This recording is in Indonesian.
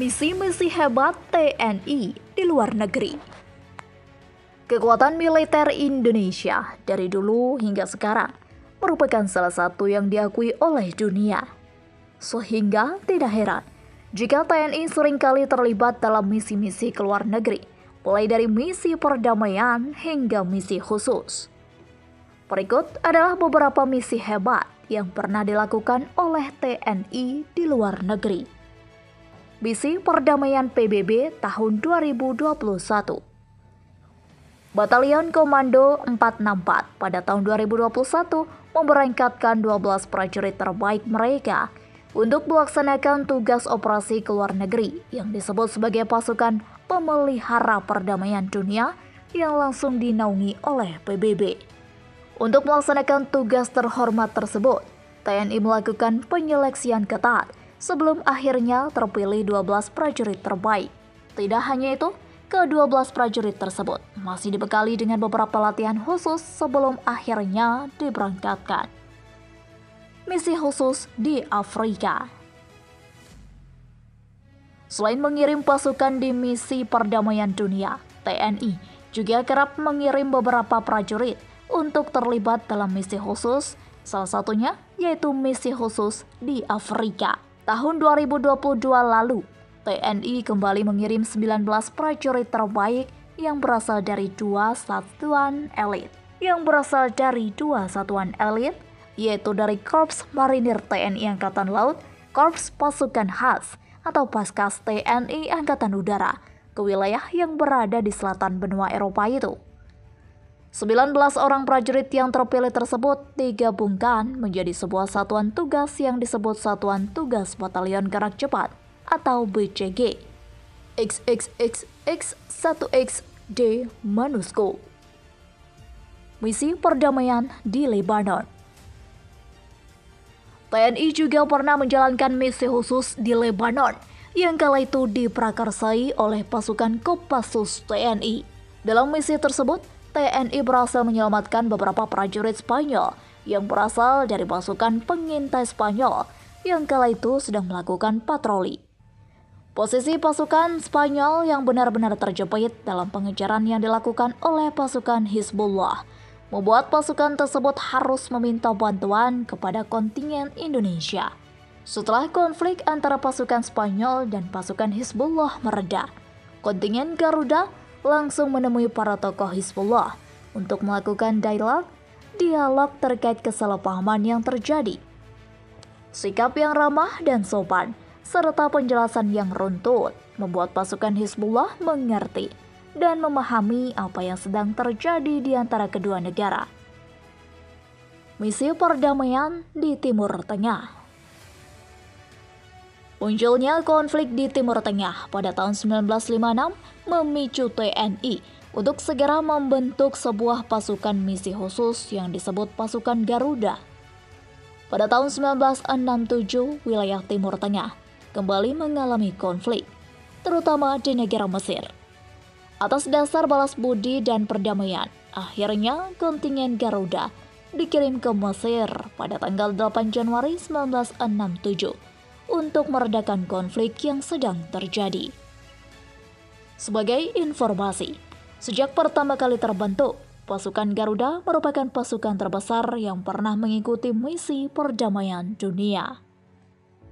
Misi-misi hebat TNI di luar negeri. Kekuatan militer Indonesia dari dulu hingga sekarang merupakan salah satu yang diakui oleh dunia. Sehingga tidak heran jika TNI seringkali terlibat dalam misi-misi ke luar negeri, mulai dari misi perdamaian hingga misi khusus. Berikut adalah beberapa misi hebat yang pernah dilakukan oleh TNI di luar negeri. Misi Perdamaian PBB tahun 2021. Batalion Komando 464 pada tahun 2021 memberangkatkan 12 prajurit terbaik mereka untuk melaksanakan tugas operasi ke luar negeri yang disebut sebagai pasukan pemelihara perdamaian dunia yang langsung dinaungi oleh PBB. Untuk melaksanakan tugas terhormat tersebut, TNI melakukan penyeleksian ketat sebelum akhirnya terpilih 12 prajurit terbaik. Tidak hanya itu, ke-12 prajurit tersebut masih dibekali dengan beberapa latihan khusus sebelum akhirnya diberangkatkan. Misi khusus di Afrika. Selain mengirim pasukan di misi perdamaian dunia, TNI juga kerap mengirim beberapa prajurit untuk terlibat dalam misi khusus, salah satunya yaitu misi khusus di Afrika. Tahun 2022 lalu, TNI kembali mengirim 19 prajurit terbaik yang berasal dari dua satuan elit. Yaitu dari Korps Marinir TNI Angkatan Laut, Korps Pasukan Khas atau Paskas TNI Angkatan Udara ke wilayah yang berada di selatan benua Eropa itu. 19 orang prajurit yang terpilih tersebut digabungkan menjadi sebuah satuan tugas yang disebut Satuan Tugas Batalion Gerak Cepat atau BCG XXXX1XD MONUSCO. Misi perdamaian di Lebanon. TNI juga pernah menjalankan misi khusus di Lebanon yang kala itu diprakarsai oleh pasukan Kopassus TNI. Dalam misi tersebut, TNI berhasil menyelamatkan beberapa prajurit Spanyol yang berasal dari pasukan pengintai Spanyol yang kala itu sedang melakukan patroli. Posisi pasukan Spanyol yang benar-benar terjepit dalam pengejaran yang dilakukan oleh pasukan Hizbullah membuat pasukan tersebut harus meminta bantuan kepada kontingen Indonesia. Setelah konflik antara pasukan Spanyol dan pasukan Hizbullah mereda, kontingen Garuda langsung menemui para tokoh Hizbullah untuk melakukan dialog terkait kesalahpahaman yang terjadi. Sikap yang ramah dan sopan, serta penjelasan yang runtut membuat pasukan Hizbullah mengerti dan memahami apa yang sedang terjadi di antara kedua negara. Misi perdamaian di Timur Tengah. Munculnya konflik di Timur Tengah pada tahun 1956 memicu TNI untuk segera membentuk sebuah pasukan misi khusus yang disebut Pasukan Garuda. Pada tahun 1967, wilayah Timur Tengah kembali mengalami konflik, terutama di negara Mesir. Atas dasar balas budi dan perdamaian, akhirnya kontingen Garuda dikirim ke Mesir pada tanggal 8 Januari 1967 untuk meredakan konflik yang sedang terjadi. Sebagai informasi, sejak pertama kali terbentuk, pasukan Garuda merupakan pasukan terbesar yang pernah mengikuti misi perdamaian dunia.